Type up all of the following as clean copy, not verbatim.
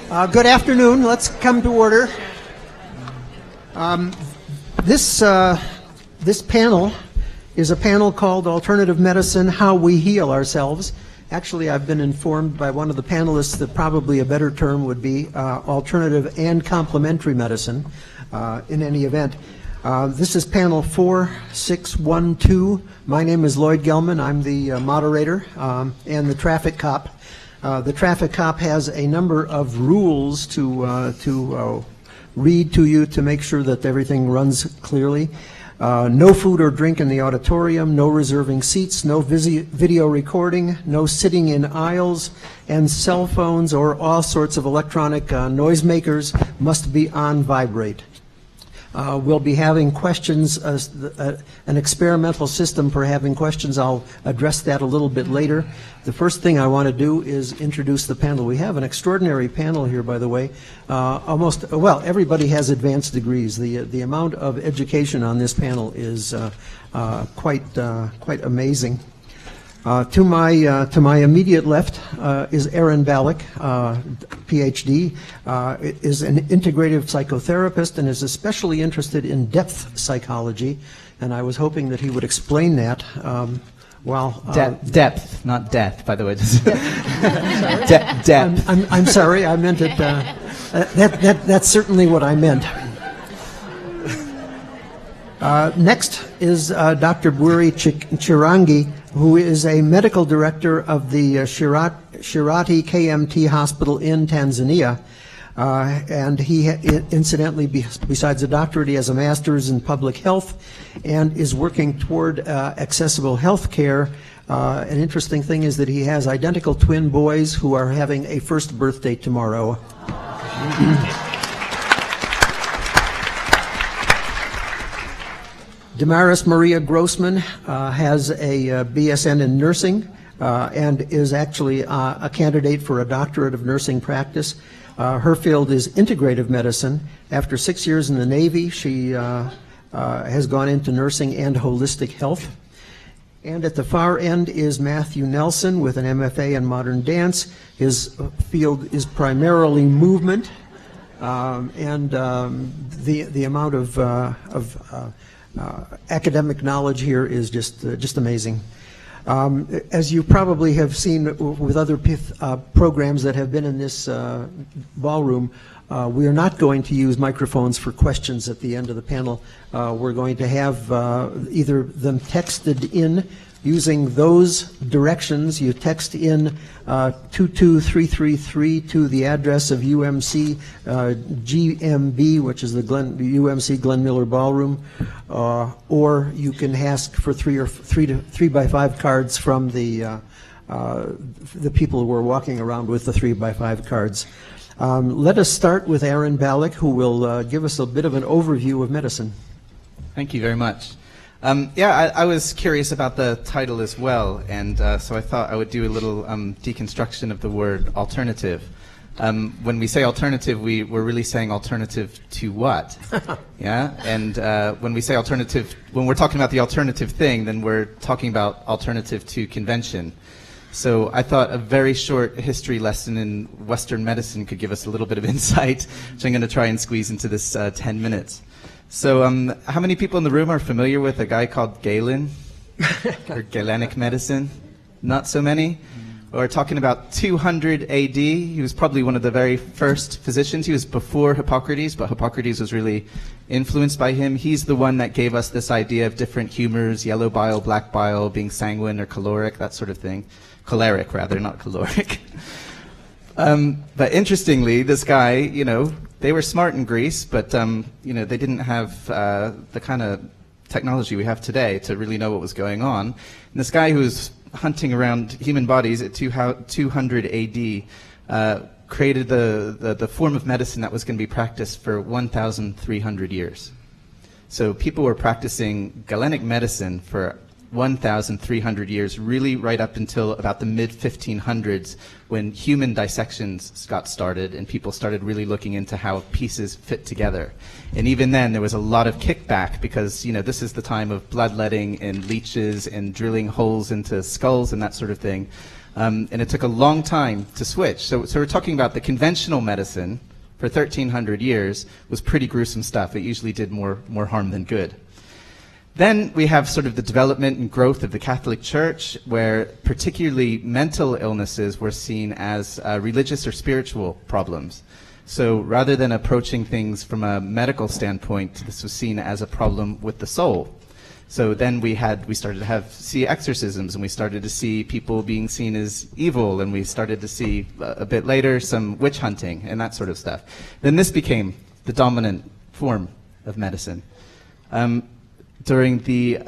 Good afternoon. Let's come to order. This panel is a panel called Alternative Medicine, How We Heal Ourselves. Actually, I've been informed by one of the panelists that probably a better term would be alternative and complementary medicine in any event. This is panel 4612. My name is Lloyd Gelman. I'm the moderator and the traffic cop. The traffic cop has a number of rules to read to you to make sure that everything runs clearly. No food or drink in the auditorium, no reserving seats, no video recording, no sitting in aisles, and cell phones or all sorts of electronic noisemakers must be on vibrate. We'll be having questions, an experimental system for having questions. I'll address that a little bit later. The first thing I want to do is introduce the panel. We have an extraordinary panel here, by the way. Everybody has advanced degrees. The amount of education on this panel is quite amazing. To my immediate left is Aaron Ballack, PhD, is an integrative psychotherapist and is especially interested in depth psychology. And I was hoping that he would explain that. Depth, not death, by the way. Depth. I'm sorry, I meant it. That's certainly what I meant. Next is Dr. Bwiri Chirangi, who is a medical director of the Shirati KMT Hospital in Tanzania. And he, incidentally, besides a doctorate, he has a master's in public health and is working toward accessible health care. An interesting thing is that he has identical twin boys who are having a first birthday tomorrow. Damaris Maria Grossman has a BSN in nursing and is actually a candidate for a doctorate of nursing practice. Her field is integrative medicine. After 6 years in the Navy, she has gone into nursing and holistic health. And at the far end is Matthew Nelson with an MFA in modern dance. His field is primarily movement, and the amount of academic knowledge here is just amazing. As you probably have seen with other programs that have been in this ballroom, we are not going to use microphones for questions at the end of the panel. We're going to have either them texted in using those directions. You text in 22333 to the address of UMC GMB, which is the UMC Glenn Miller Ballroom, or you can ask for 3 by 5 cards from the people who are walking around with the 3 by 5 cards. Let us start with Aaron Ballack, who will give us a bit of an overview of medicine. Thank you very much. I was curious about the title as well, and so I thought I would do a little deconstruction of the word alternative. When we say alternative, we're really saying alternative to what? Yeah, and when we say alternative, when we're talking about the alternative thing, then we're talking about alternative to convention. So I thought a very short history lesson in Western medicine could give us a little bit of insight, which I'm going to try and squeeze into this 10 minutes. So how many people in the room are familiar with a guy called Galen, or Galenic medicine? Not so many? We're talking about 200 AD. He was probably one of the very first physicians. He was before Hippocrates, but Hippocrates was really influenced by him. He's the one that gave us this idea of different humors, yellow bile, black bile, being sanguine or caloric, that sort of thing. Choleric, rather, not caloric. But interestingly, this guy, they were smart in Greece, but they didn't have the kind of technology we have today to really know what was going on. And this guy who was hunting around human bodies at 200 AD created the form of medicine that was going to be practiced for 1,300 years. So people were practicing Galenic medicine for 1,300 years, really right up until about the mid-1500s, when human dissections got started and people started really looking into how pieces fit together. And even then, there was a lot of kickback because, this is the time of bloodletting and leeches and drilling holes into skulls and that sort of thing. And it took a long time to switch. So we're talking about the conventional medicine for 1,300 years was pretty gruesome stuff. It usually did more harm than good. Then we have sort of the development and growth of the Catholic Church, where particularly mental illnesses were seen as religious or spiritual problems. So rather than approaching things from a medical standpoint, this was seen as a problem with the soul. So then we started to see exorcisms, and we started to see people being seen as evil, and we started to see a bit later some witch hunting and that sort of stuff. Then this became the dominant form of medicine. During the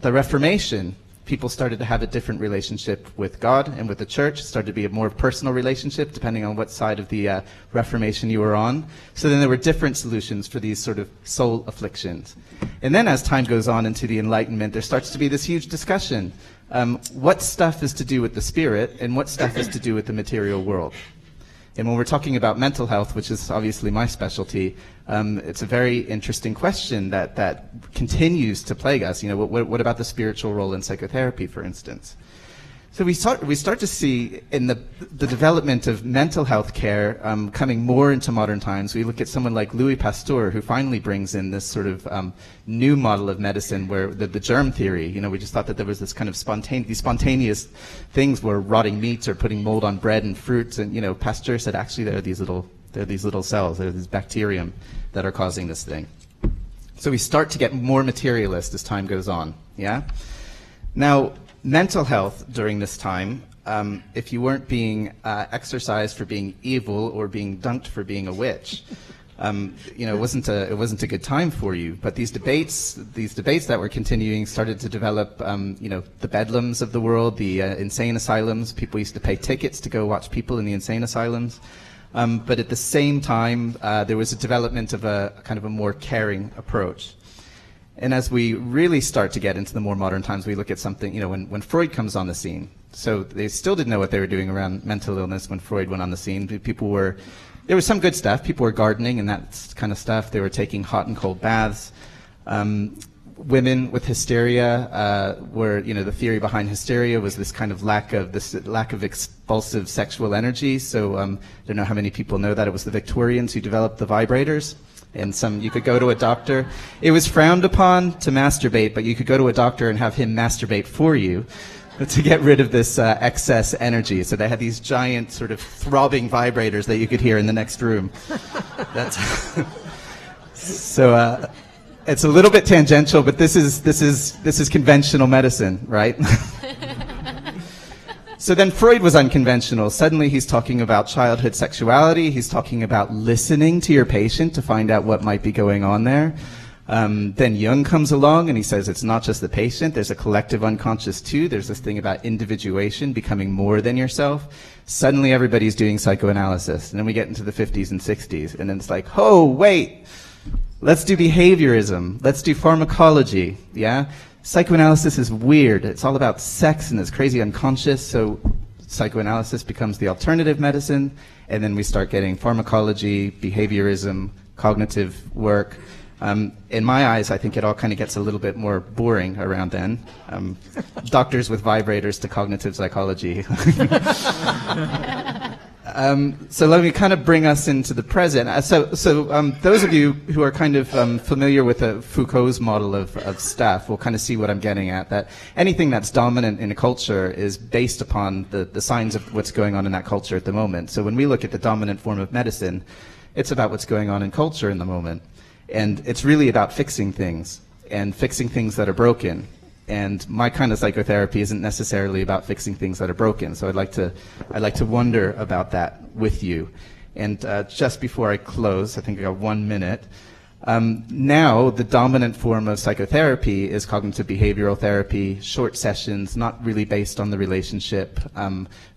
Reformation, people started to have a different relationship with God and with the church. It started to be a more personal relationship, depending on what side of the Reformation you were on. So then there were different solutions for these sort of soul afflictions. And then as time goes on into the Enlightenment, there starts to be this huge discussion. What stuff is to do with the spirit, and what stuff is to do with the material world? And when we're talking about mental health, which is obviously my specialty, it's a very interesting question that continues to plague us. You know, what about the spiritual role in psychotherapy, for instance? So we start to see in the development of mental health care coming more into modern times. We look at someone like Louis Pasteur, who finally brings in this sort of new model of medicine, where the germ theory. You know, we just thought that there was this kind of these spontaneous things were rotting meats or putting mold on bread and fruits, and you know, Pasteur said actually there are these little cells, there are these bacterium that are causing this thing. So we start to get more materialist as time goes on. Yeah. Now, mental health during this time, if you weren't being exorcised for being evil or being dunked for being a witch, you know, it wasn't a good time for you. But these debates that were continuing started to develop. You know, the bedlams of the world, the insane asylums. People used to pay tickets to go watch people in the insane asylums. But at the same time, there was a development of a kind of a more caring approach. And as we really start to get into the more modern times, we look at something, you know, when Freud comes on the scene. So they still didn't know what they were doing around mental illness when Freud went on the scene. There was some good stuff. People were gardening and that kind of stuff. They were taking hot and cold baths. Women with hysteria were, you know, the theory behind hysteria was this kind of lack of expulsive sexual energy. So I don't know how many people know that. It was the Victorians who developed the vibrators. And you could go to a doctor. It was frowned upon to masturbate, but you could go to a doctor and have him masturbate for you to get rid of this excess energy. So they had these giant sort of throbbing vibrators that you could hear in the next room. So it's a little bit tangential, but this is conventional medicine, right? So then Freud was unconventional. Suddenly he's talking about childhood sexuality. He's talking about listening to your patient to find out what might be going on there. Then Jung comes along and he says it's not just the patient. There's a collective unconscious too. There's this thing about individuation, becoming more than yourself. Suddenly everybody's doing psychoanalysis. And then we get into the 50s and 60s. And then it's like, oh, wait, let's do behaviorism. Let's do pharmacology. Yeah? Psychoanalysis is weird. It's all about sex and it's crazy unconscious, so psychoanalysis becomes the alternative medicine, and then we start getting pharmacology, behaviorism, cognitive work. In my eyes, I think it all kind of gets a little bit more boring around then. Doctors with vibrators to cognitive psychology. So let me kind of bring us into the present. So those of you who are kind of familiar with Foucault's model of stuff will kind of see what I'm getting at, that anything that's dominant in a culture is based upon the signs of what's going on in that culture at the moment. So when we look at the dominant form of medicine, it's about what's going on in culture in the moment. And it's really about fixing things, and fixing things that are broken. And my kind of psychotherapy isn't necessarily about fixing things that are broken. So I'd like to wonder about that with you. And just before I close, I think I got 1 minute. Now, the dominant form of psychotherapy is cognitive behavioral therapy, short sessions, not really based on the relationship,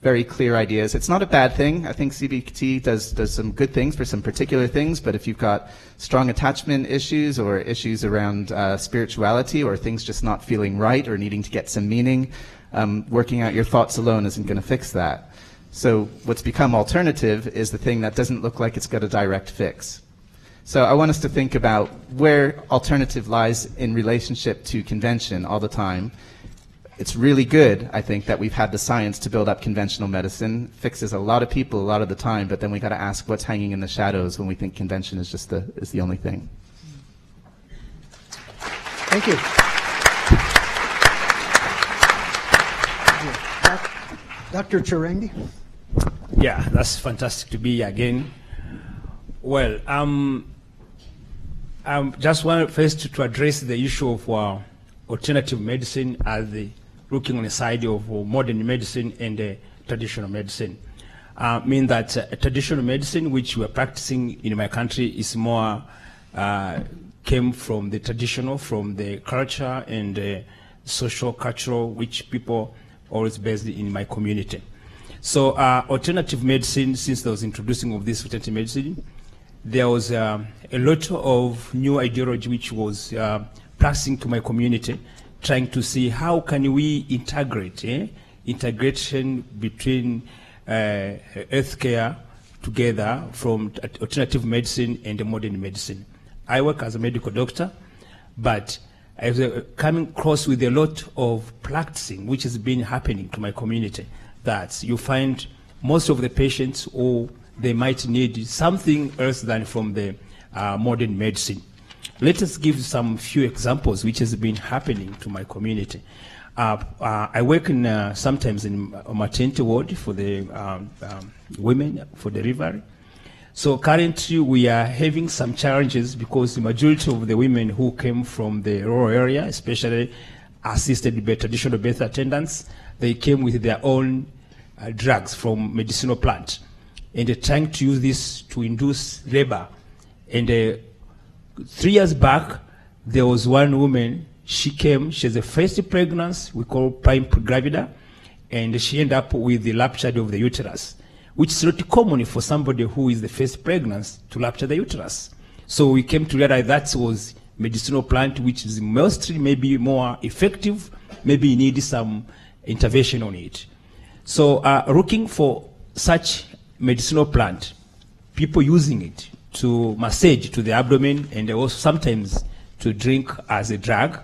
very clear ideas. It's not a bad thing. I think CBT does some good things for some particular things, but if you've got strong attachment issues or issues around spirituality or things just not feeling right or needing to get some meaning, working out your thoughts alone isn't going to fix that. So what's become alternative is the thing that doesn't look like it's got a direct fix. So I want us to think about where alternative lies in relationship to convention all the time. it's really good, I think, that we've had the science to build up conventional medicine. Fixes a lot of people a lot of the time, but then we got to ask what's hanging in the shadows when we think convention is just the only thing. Thank you. Dr. Chirangi? Yeah, that's fantastic to be here again. Well, I just want first to address the issue of alternative medicine as looking on the side of modern medicine and traditional medicine. Mean that traditional medicine, which we're practicing in my country, is more came from the traditional, from the culture and social, cultural, which people always based in my community. So alternative medicine, since there was introducing of this alternative medicine, there was a lot of new ideology which was practicing to my community, trying to see how can we integrate, integration between healthcare together from alternative medicine and modern medicine. I work as a medical doctor, but I was coming across with a lot of practicing which has been happening to my community, that you find most of the patients, or they might need something else than from the modern medicine. Let us give some few examples which has been happening to my community. I work in sometimes in a maternity ward for the women for delivery. So currently we are having some challenges because the majority of the women who came from the rural area, especially assisted by traditional birth attendants, they came with their own drugs from medicinal plant, and they're trying to use this to induce labor. And 3 years back, there was one woman, she came, she has a first pregnancy, we call prime gravida, and she ended up with the rupture of the uterus, which is not common for somebody who is the first pregnancy to rupture the uterus. So we came to realize that was medicinal plant, which is mostly maybe more effective, maybe you need some intervention on it. So looking for such medicinal plant, people using it to massage to the abdomen and also sometimes to drink as a drug.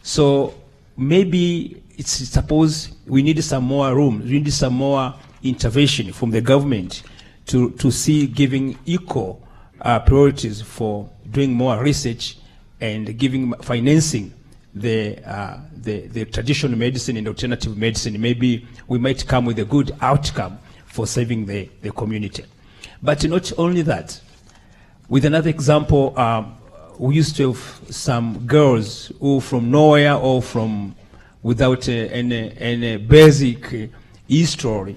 So maybe it's suppose we need some more room, we need some more intervention from the government to see giving equal priorities for doing more research and giving financing the traditional medicine and alternative medicine. Maybe we might come with a good outcome for saving the community. But not only that, with another example, we used to have some girls who from nowhere or from without any basic history.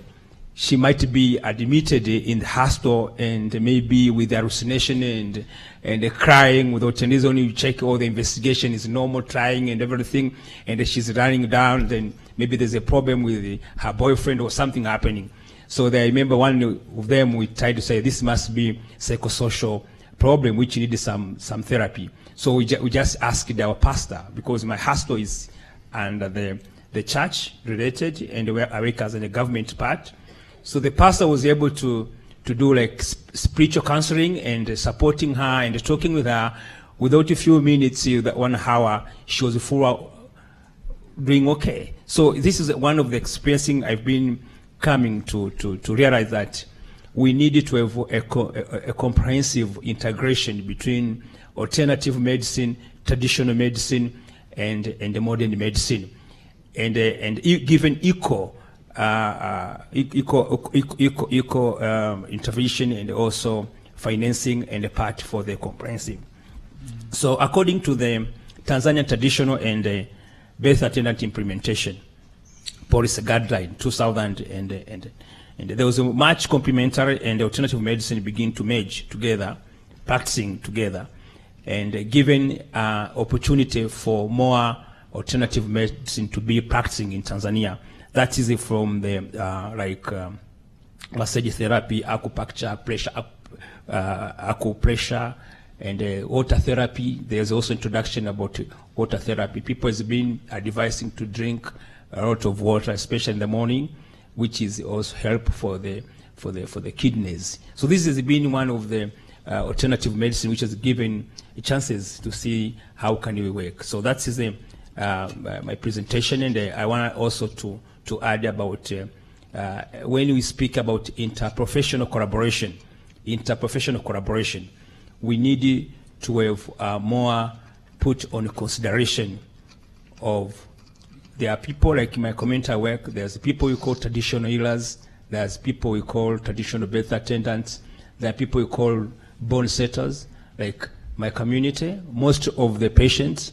She might be admitted in the hospital and maybe with hallucination and crying without any reason. You check all the investigation is normal, trying and everything, and she's running down. Then maybe there's a problem with her boyfriend or something happening. So I remember one of them, we tried to say this must be psychosocial problem which needed some therapy. So we just asked our pastor, because my hospital is under the church related and I work as in the government part. So the pastor was able to do like spiritual counseling and supporting her and talking with her. Without a few minutes, that 1 hour, she was full doing okay. So this is one of the experiencing I've been coming to realize that we needed to have a comprehensive integration between alternative medicine, traditional medicine, and the modern medicine, and given equal intervention and also financing and a part for the comprehensive. So according to the Tanzanian Traditional and Birth Attendant Implementation Policy Guideline 2000, and there was a much complementary and alternative medicine begin to merge together, practicing together, and given opportunity for more alternative medicine to be practicing in Tanzania. That is from the massage therapy, acupuncture, acupressure, and water therapy. There's also introduction about water therapy. People has been advising to drink a lot of water, especially in the morning, which is also help for the kidneys. So this has been one of the alternative medicine which has given chances to see how can we work. So that is my presentation, and I want also to add about when we speak about interprofessional collaboration, we need to have more put on consideration of, there are people like in my community work, there's people we call traditional healers, there's people we call traditional birth attendants, there are people we call bone setters. Like my community, most of the patients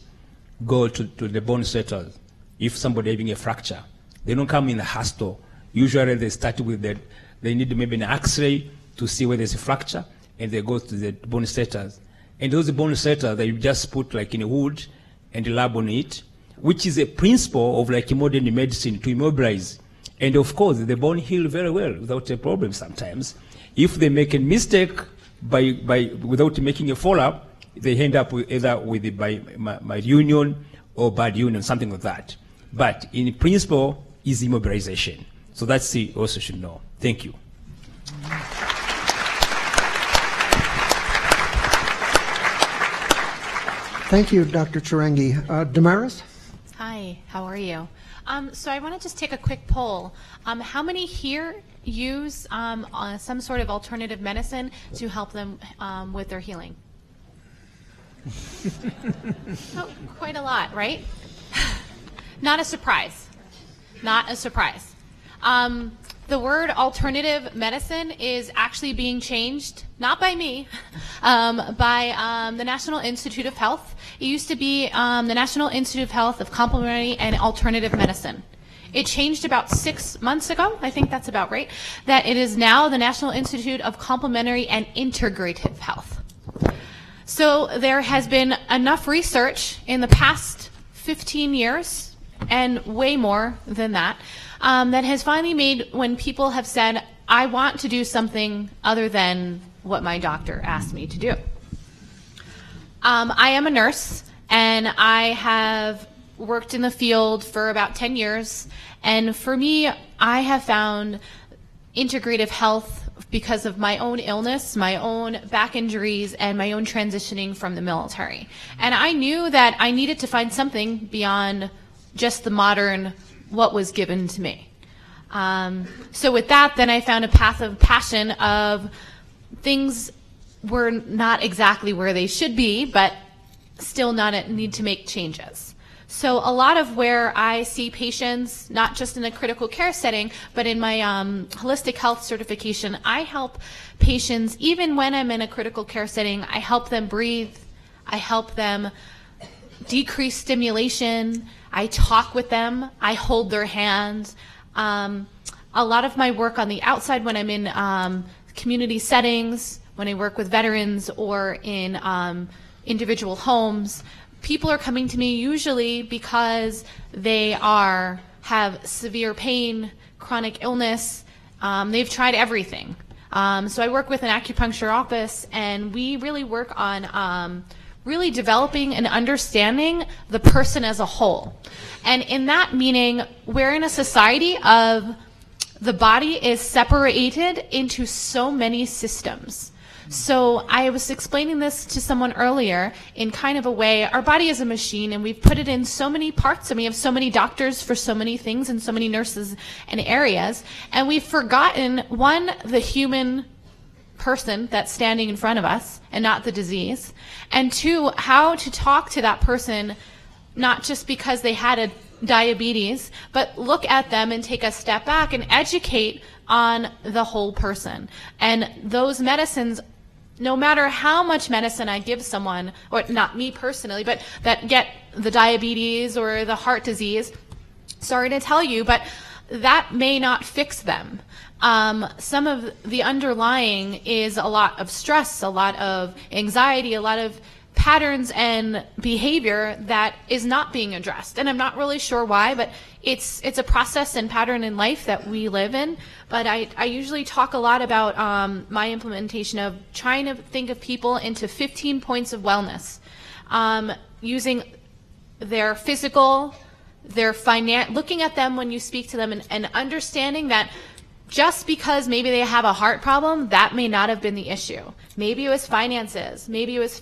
go to the bone setters if somebody having a fracture. They don't come in the hospital. Usually they start with they need maybe an x-ray to see where there's a fracture, and they go to the bone setters. And those bone setters, they just put like in a wood and a lab on it, which is a principle of like modern medicine to immobilize. And of course, the bone heal very well without a problem sometimes. If they make a mistake without making a follow-up, they end up either with by union or bad union, something like that. But in principle, is immobilization. So that's the also should know. Thank you. Thank you, Dr. Chirengi. Damaris? Hi, how are you? So I want to just take a quick poll. How many here use some sort of alternative medicine to help them with their healing? Oh, quite a lot, right? Not a surprise. Not a surprise. The word alternative medicine is actually being changed, not by me, by the National Institute of Health. It used to be the National Institute of Health of Complementary and Alternative Medicine. It changed about 6 months ago, I think that's about right, that it is now the National Institute of Complementary and Integrative Health. So there has been enough research in the past 15 years, and way more than that, that has finally made when people have said, I want to do something other than what my doctor asked me to do. I am a nurse, and I have worked in the field for about 10 years, and for me, I have found integrative health because of my own illness, my own back injuries, and my own transitioning from the military. And I knew that I needed to find something beyond just the modern, what was given to me. So with that, then I found a path of passion of things were not exactly where they should be, but still not a need to make changes. So a lot of where I see patients, not just in a critical care setting, but in my holistic health certification, I help patients, even when I'm in a critical care setting, I help them breathe, I help them decrease stimulation, I talk with them, I hold their hands. A lot of my work on the outside when I'm in community settings, when I work with veterans or in individual homes, people are coming to me usually because they have severe pain, chronic illness. They've tried everything. So I work with an acupuncture office, and we really work on really developing and understanding the person as a whole. And in that meaning, we're in a society of the body is separated into so many systems. So I was explaining this to someone earlier in kind of a way, our body is a machine, and we've put it in so many parts, and we have so many doctors for so many things and so many nurses and areas, and we've forgotten, one, the human person that's standing in front of us and not the disease, and two, how to talk to that person, not just because they had a diabetes, but look at them and take a step back and educate on the whole person. And those medicines, no matter how much medicine I give someone, or not me personally, but that get the diabetes or the heart disease, sorry to tell you, but that may not fix them. Some of the underlying is a lot of stress, a lot of anxiety, a lot of patterns and behavior that is not being addressed. And I'm not really sure why, but it's a process and pattern in life that we live in. But I usually talk a lot about my implementation of trying to think of people into 15 points of wellness, using their physical, their looking at them when you speak to them, and understanding that just because maybe they have a heart problem, that may not have been the issue. Maybe it was finances, maybe it was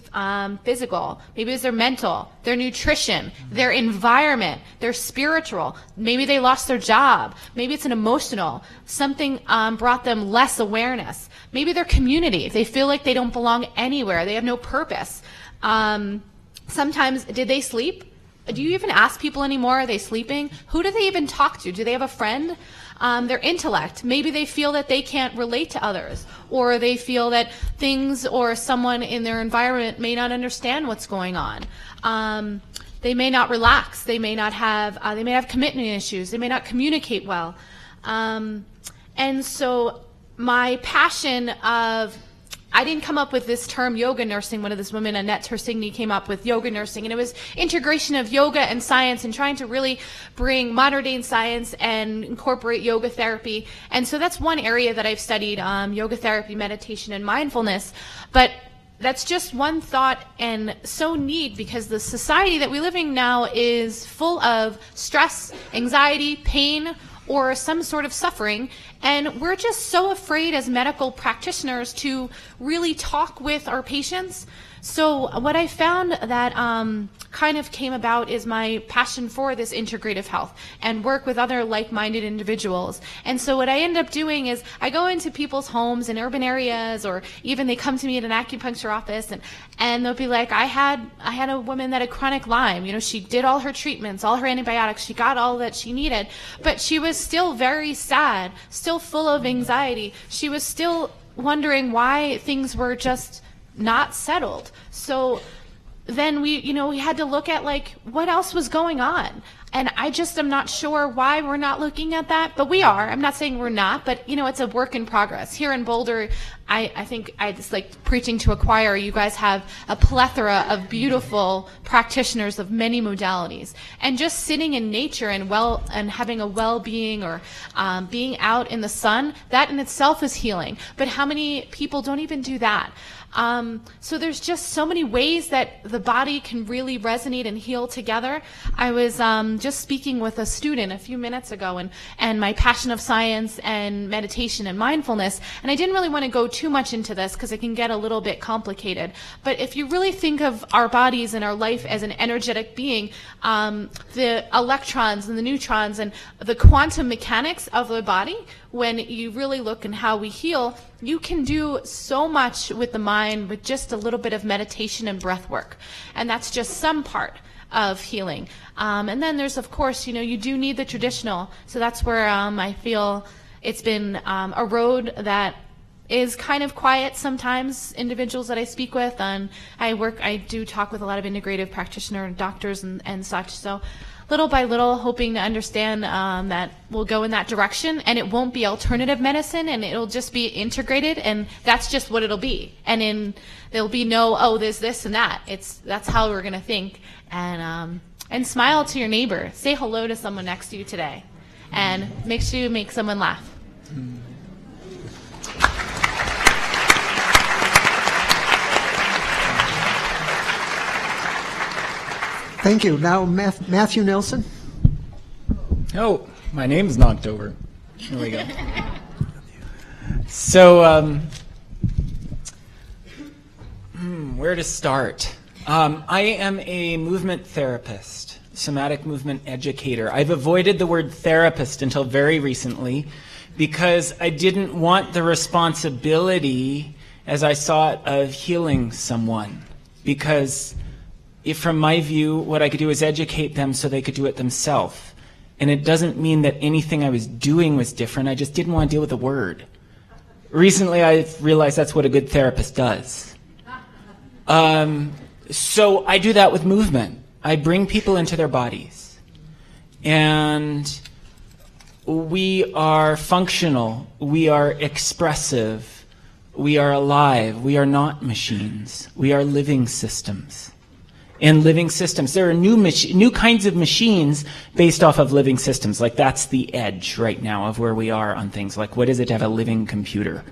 physical, maybe it was their mental, their nutrition, their environment, their spiritual. Maybe they lost their job. Maybe it's an emotional. Something brought them less awareness. Maybe their community. They feel like they don't belong anywhere. They have no purpose. Sometimes, did they sleep? Do you even ask people anymore, are they sleeping? Who do they even talk to? Do they have a friend? Their intellect. Maybe they feel that they can't relate to others, or they feel that things or someone in their environment may not understand what's going on. They may not relax. They may not have. They may have commitment issues. They may not communicate well. And so my passion of, I didn't come up with this term yoga nursing. One of this women, Annette Tersigny, came up with yoga nursing, and it was integration of yoga and science and trying to really bring modern day science and incorporate yoga therapy. And so that's one area that I've studied, yoga therapy, meditation, and mindfulness. But that's just one thought, and so neat, because the society that we live in now is full of stress, anxiety, pain, or some sort of suffering, and we're just so afraid as medical practitioners to really talk with our patients. So what I found that kind of came about is my passion for this integrative health and work with other like-minded individuals. And so what I end up doing is I go into people's homes in urban areas, or even they come to me at an acupuncture office, and they'll be like, I had a woman that had chronic Lyme. You know, she did all her treatments, all her antibiotics, she got all that she needed, but she was still very sad, still full of anxiety. She was still wondering why things were just not settled. So then we had to look at, like, what else was going on. And I just am not sure why we're not looking at that, but we are. I'm not saying we're not, but it's a work in progress. Here in Boulder, I think it's like preaching to a choir. You guys have a plethora of beautiful practitioners of many modalities, and just sitting in nature and having a well-being, or being out in the sun, that in itself is healing. But how many people don't even do that? So there's just so many ways that the body can really resonate and heal together. I was just speaking with a student a few minutes ago, and my passion of science and meditation and mindfulness, and I didn't really want to go too much into this because it can get a little bit complicated. But if you really think of our bodies and our life as an energetic being, the electrons and the neutrons and the quantum mechanics of the body, when you really look in how we heal, you can do so much with the mind with just a little bit of meditation and breath work. And that's just some part of healing. And then there's, of course, you do need the traditional. So that's where I feel it's been a road that is kind of quiet sometimes, individuals that I speak with. And I do talk with a lot of integrative practitioner and doctors and such. So little by little, hoping to understand that we'll go in that direction, and it won't be alternative medicine, and it'll just be integrated, and that's just what it'll be. And there'll be no, there's this and that. That's how we're going to think. And smile to your neighbor. Say hello to someone next to you today, and make sure you make someone laugh. Thank you. Now, Matthew Nelson. Oh, my name's knocked over. Here we go. So, where to start? I am a movement therapist, somatic movement educator. I've avoided the word therapist until very recently because I didn't want the responsibility, as I saw it, of healing someone. Because from my view, what I could do is educate them so they could do it themselves. And it doesn't mean that anything I was doing was different. I just didn't want to deal with the word. Recently, I realized that's what a good therapist does. So I do that with movement. I bring people into their bodies. And we are functional. We are expressive. We are alive. We are not machines. We are living systems. And living systems, there are new kinds of machines based off of living systems. Like, that's the edge right now of where we are on things. Like, what is it to have a living computer?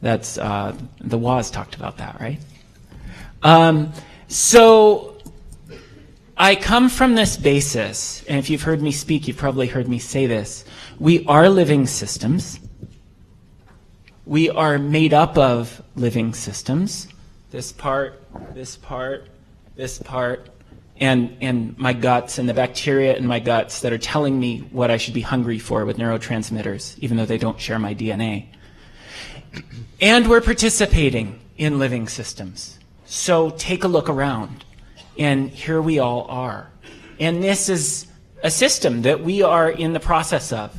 That's the WAS talked about that, right? So I come from this basis, and if you've heard me speak, you've probably heard me say this. We are living systems. We are made up of living systems. This part, this part, this part, and my guts and the bacteria in my guts that are telling me what I should be hungry for with neurotransmitters, even though they don't share my DNA. And we're participating in living systems. So take a look around, and here we all are. And this is a system that we are in the process of.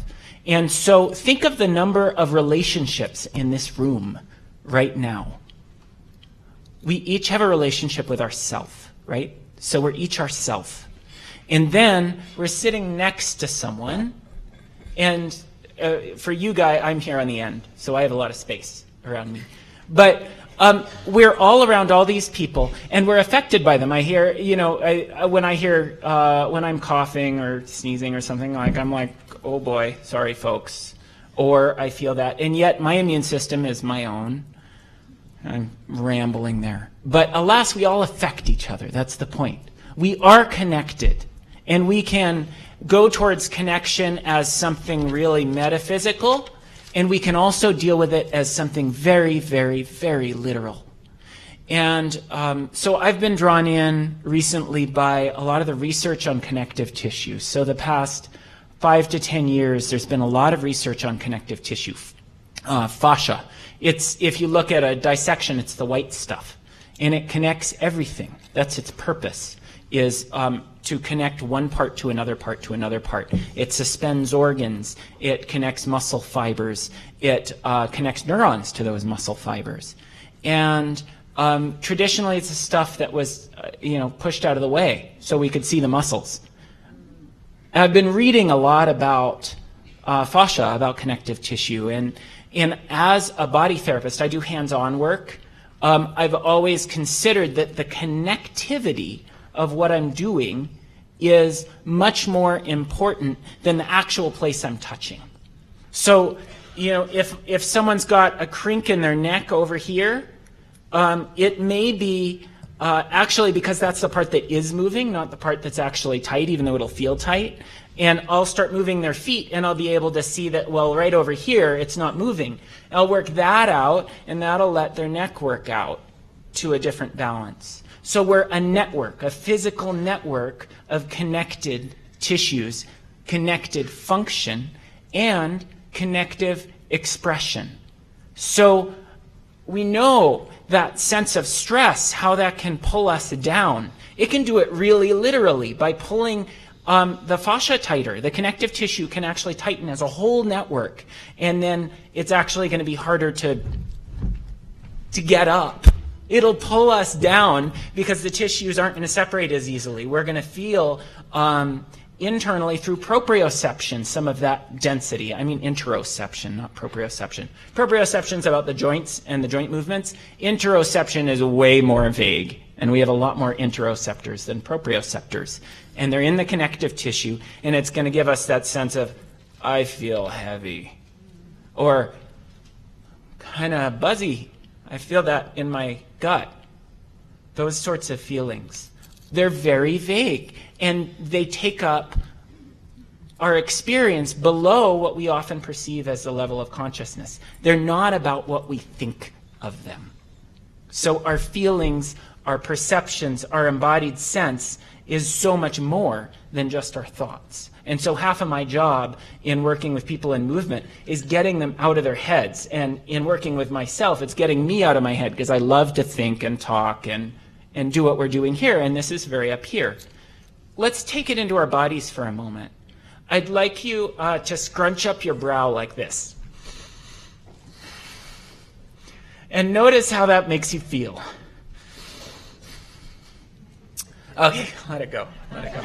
And so think of the number of relationships in this room right now. We each have a relationship with ourself, right? So we're each ourself. And then we're sitting next to someone, and for you guys, I'm here on the end, so I have a lot of space around me. But we're all around all these people, and we're affected by them. I hear, when I'm coughing or sneezing or something, I'm like, oh boy, sorry folks. Or I feel that. And yet my immune system is my own. I'm rambling there. But alas, we all affect each other. That's the point. We are connected, and we can go towards connection as something really metaphysical, and we can also deal with it as something very, very, very literal. And so I've been drawn in recently by a lot of the research on connective tissue. So the past 5 to 10 years, there's been a lot of research on connective tissue. Fascia. If you look at a dissection, it's the white stuff. And it connects everything. That's its purpose, is to connect one part to another part to another part. It suspends organs. It connects muscle fibers. It connects neurons to those muscle fibers. And traditionally, it's the stuff that was pushed out of the way so we could see the muscles. I've been reading a lot about fascia, about connective tissue. And as a body therapist, I do hands-on work. I've always considered that the connectivity of what I'm doing is much more important than the actual place I'm touching. So, if someone's got a crink in their neck over here, it may be actually because that's the part that is moving, not the part that's actually tight, even though it'll feel tight. And I'll start moving their feet, and I'll be able to see that, well, right over here, it's not moving. I'll work that out, and that'll let their neck work out to a different balance. So we're a network, a physical network of connected tissues, connected function, and connective expression. So we know that sense of stress, how that can pull us down. It can do it really literally by pulling the fascia tighter. The connective tissue can actually tighten as a whole network, and then it's actually going to be harder to get up. It'll pull us down because the tissues aren't going to separate as easily. We're going to feel internally through proprioception some of that density. I mean interoception, not proprioception. Proprioception is about the joints and the joint movements. Interoception is way more vague, and we have a lot more interoceptors than proprioceptors. And they're in the connective tissue, and it's going to give us that sense of, I feel heavy, or kind of buzzy. I feel that in my gut. Those sorts of feelings. They're very vague, and they take up our experience below what we often perceive as the level of consciousness. They're not about what we think of them. So our feelings, our perceptions, our embodied sense is so much more than just our thoughts. And so half of my job in working with people in movement is getting them out of their heads. And in working with myself, it's getting me out of my head, because I love to think and talk and do what we're doing here. And this is very up here. Let's take it into our bodies for a moment. I'd like you to scrunch up your brow like this. And notice how that makes you feel. Okay, let it go. Let it go.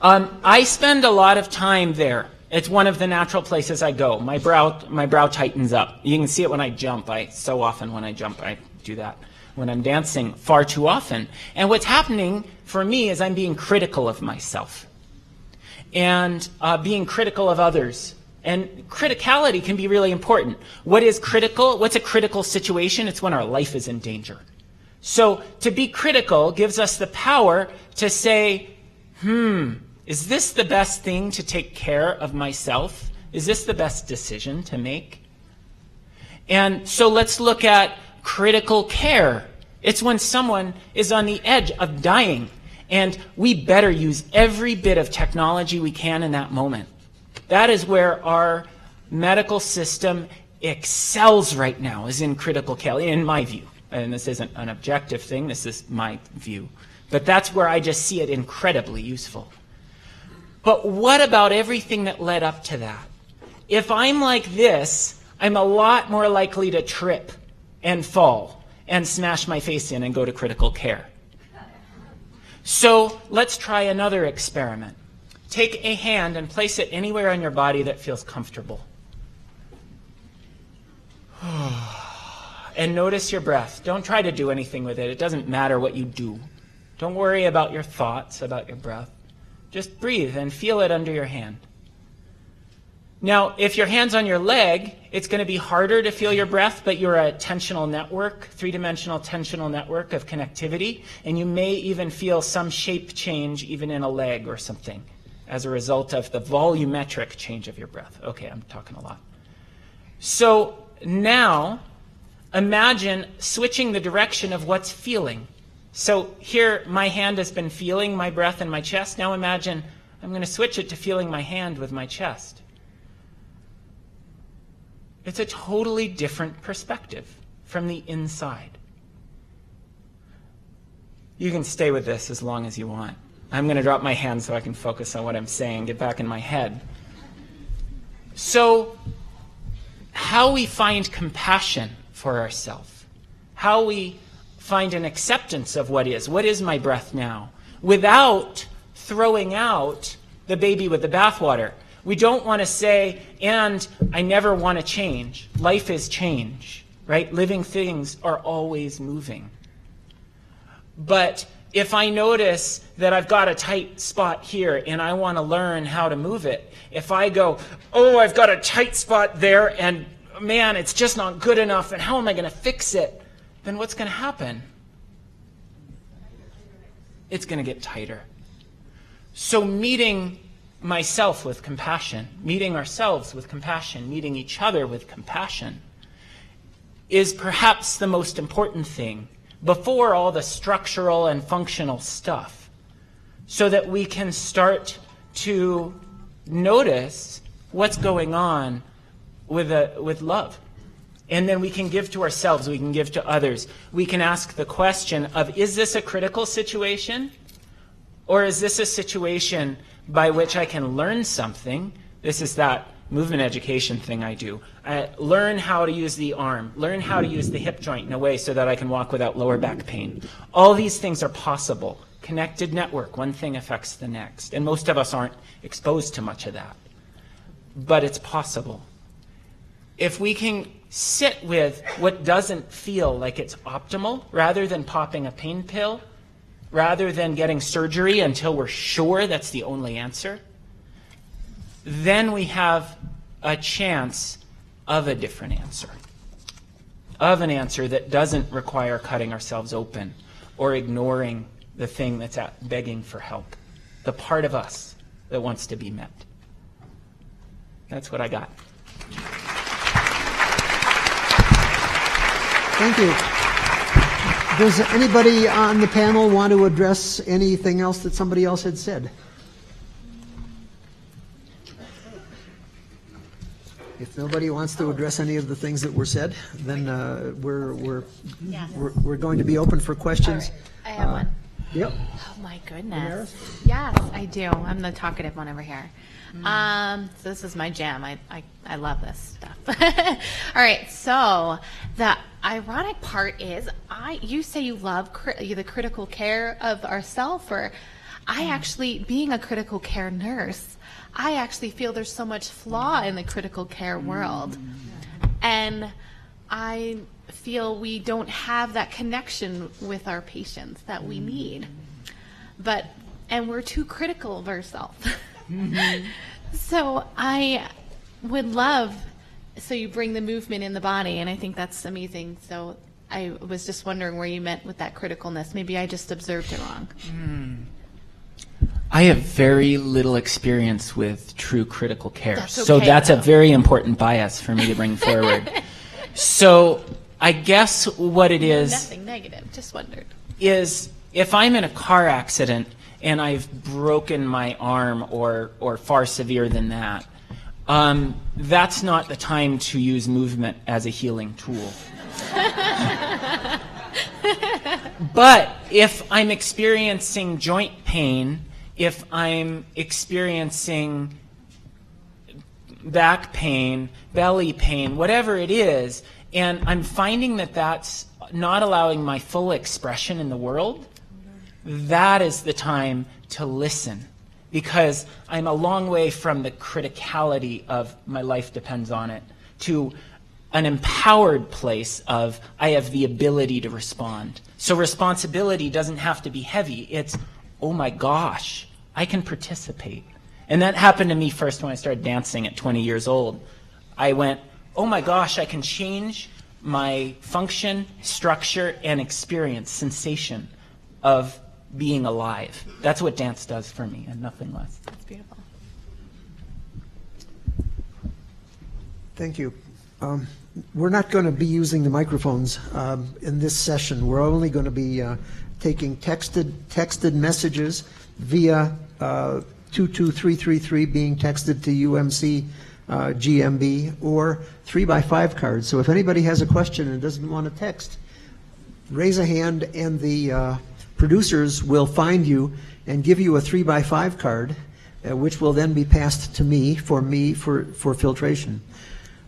I spend a lot of time there. It's one of the natural places I go. My brow tightens up. You can see it when I jump. So often when I jump, I do that. When I'm dancing, far too often. And what's happening for me is I'm being critical of myself. And being critical of others. And criticality can be really important. What is critical? What's a critical situation? It's when our life is in danger. So to be critical gives us the power to say, is this the best thing to take care of myself? Is this the best decision to make? And so let's look at critical care. It's when someone is on the edge of dying, and we better use every bit of technology we can in that moment. That is where our medical system excels right now, is in critical care, in my view. And this isn't an objective thing, this is my view. But that's where I just see it incredibly useful. But what about everything that led up to that? If I'm like this, I'm a lot more likely to trip and fall and smash my face in and go to critical care. So let's try another experiment. Take a hand and place it anywhere on your body that feels comfortable. And notice your breath. Don't try to do anything with it. It doesn't matter what you do. Don't worry about your thoughts about your breath. Just breathe and feel it under your hand. Now, if your hand's on your leg, it's going to be harder to feel your breath, but you're a tensional network, three-dimensional tensional network of connectivity, and you may even feel some shape change even in a leg or something as a result of the volumetric change of your breath. Okay, I'm talking a lot. So now, imagine switching the direction of what's feeling. So here, my hand has been feeling my breath in my chest. Now imagine I'm going to switch it to feeling my hand with my chest. It's a totally different perspective from the inside. You can stay with this as long as you want. I'm going to drop my hand so I can focus on what I'm saying, get back in my head. So, how we find compassion for ourselves, how we find an acceptance of what is my breath now, without throwing out the baby with the bathwater. We don't want to say, and I never want to change. Life is change, right? Living things are always moving. But if I notice that I've got a tight spot here and I want to learn how to move it, if I go, oh, I've got a tight spot there and man, it's just not good enough and how am I going to fix it? Then what's going to happen? It's going to get tighter. So meeting myself with compassion, meeting ourselves with compassion, meeting each other with compassion is perhaps the most important thing before all the structural and functional stuff, so that we can start to notice what's going on with love. And then we can give to ourselves, we can give to others. We can ask the question of, is this a critical situation? Or is this a situation by which I can learn something? This is that movement education thing I do. Learn how to use the arm, learn how to use the hip joint in a way so that I can walk without lower back pain. All these things are possible. Connected network, one thing affects the next. And most of us aren't exposed to much of that. But it's possible. If we can sit with what doesn't feel like it's optimal, rather than popping a pain pill, rather than getting surgery until we're sure that's the only answer, then we have a chance of a different answer. Of an answer that doesn't require cutting ourselves open or ignoring the thing that's begging for help. The part of us that wants to be met. That's what I got. Thank you. Does anybody on the panel want to address anything else that somebody else had said? If nobody wants to address any of the things that were said, then we're going to be open for questions. I have one. Yep. Oh my goodness. Damaris? Yes, I do. I'm the talkative one over here. So this is my jam. I love this stuff. All right. So the ironic part is, you say you love the critical care of ourself, or I actually, being a critical care nurse, I actually feel there's so much flaw in the critical care world, and I feel we don't have that connection with our patients that we need, and we're too critical of ourselves. So I would love, so you bring the movement in the body, and I think that's amazing. So I was just wondering where you meant with that criticalness. Maybe I just observed it wrong. I have very little experience with true critical care. That's okay, so that's though. a very important bias for me to bring forward. So I guess what it is Nothing negative, just wondered. is if I'm in a car accident and I've broken my arm or far severe than that, that's not the time to use movement as a healing tool. But if I'm experiencing joint pain, if I'm experiencing back pain, belly pain, whatever it is, and I'm finding that that's not allowing my full expression in the world, that is the time to listen, because I'm a long way from the criticality of my life depends on it to an empowered place of I have the ability to respond. So responsibility doesn't have to be heavy. It's, oh my gosh, I can participate. And that happened to me first when I started dancing at 20 years old. I went, oh my gosh, I can change my function, structure, and experience, sensation of being alive. That's what dance does for me, and nothing less. That's beautiful. Thank you. We're not going to be using the microphones in this session. We're only going to be taking texted messages via 22333 being texted to UMC GMB, or 3x5 cards. So if anybody has a question and doesn't want to text, raise a hand and the producers will find you and give you a 3x5 card, which will then be passed to me for filtration.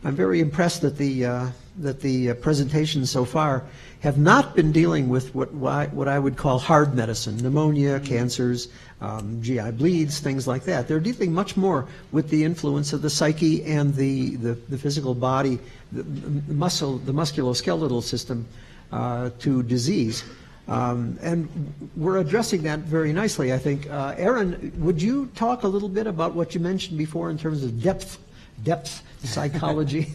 I'm very impressed that the presentations so far have not been dealing with what I would call hard medicine, pneumonia, cancers, GI bleeds, things like that. They're dealing much more with the influence of the psyche and the physical body, the musculoskeletal system to disease. And we're addressing that very nicely, I think. Aaron, would you talk a little bit about what you mentioned before in terms of depth psychology?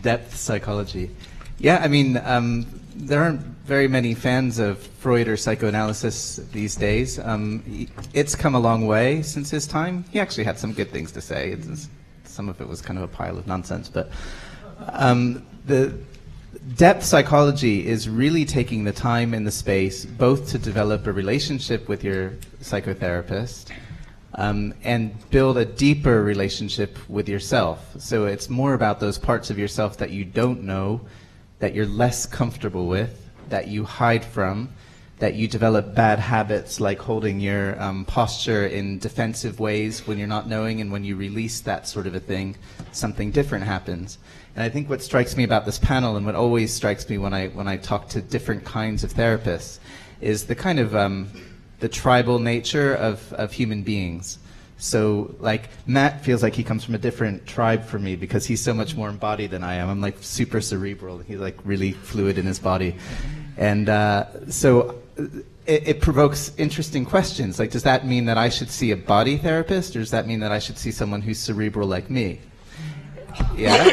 Depth psychology. Yeah, I mean, there aren't very many fans of Freud or psychoanalysis these days. It's come a long way since his time. He actually had some good things to say. Some of it was kind of a pile of nonsense. But the depth psychology is really taking the time and the space both to develop a relationship with your psychotherapist and build a deeper relationship with yourself. So it's more about those parts of yourself that you don't know, that you're less comfortable with, that you hide from, that you develop bad habits like holding your posture in defensive ways when you're not knowing, and when you release that sort of a thing, something different happens. And I think what strikes me about this panel, and what always strikes me when I talk to different kinds of therapists, is the kind of the tribal nature of human beings. So, like, Matt feels like he comes from a different tribe for me because he's so much more embodied than I am. I'm like super cerebral. He's like really fluid in his body. And so it provokes interesting questions. Like, does that mean that I should see a body therapist, or does that mean that I should see someone who's cerebral like me? Yeah.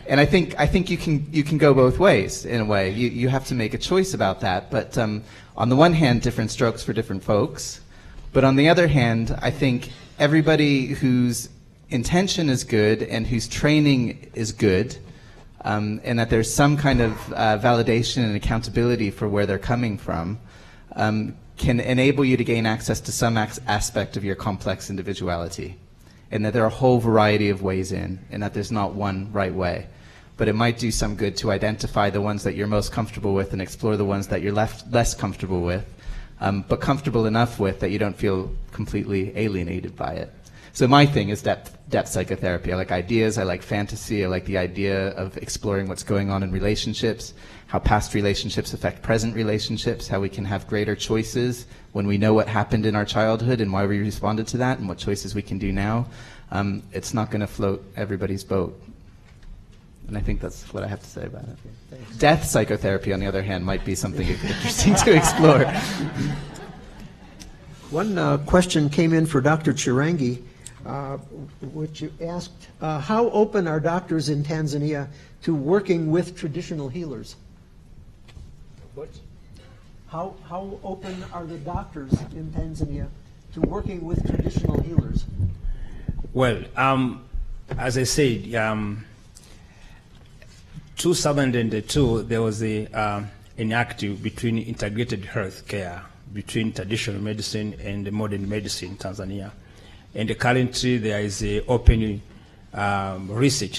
And I think you can go both ways in a way. You have to make a choice about that. But on the one hand, different strokes for different folks. But on the other hand, I think everybody whose intention is good and whose training is good, and that there's some kind of validation and accountability for where they're coming from, can enable you to gain access to some aspect of your complex individuality. And that there are a whole variety of ways in, and that there's not one right way. But it might do some good to identify the ones that you're most comfortable with and explore the ones that you're less comfortable with, but comfortable enough with that you don't feel completely alienated by it. So my thing is depth psychotherapy. I like ideas, I like fantasy, I like the idea of exploring what's going on in relationships, how past relationships affect present relationships, how we can have greater choices when we know what happened in our childhood and why we responded to that, and what choices we can do now. It's not going to float everybody's boat. And I think that's what I have to say about it. Thanks. Death psychotherapy, on the other hand, might be something interesting to explore. One question came in for Dr. Chirangi, which asked, how open are doctors in Tanzania to working with traditional healers? What? How open are the doctors in Tanzania to working with traditional healers? Well, as I said, 2002, there was an act between integrated health care, between traditional medicine and modern medicine in Tanzania. And currently there is a open research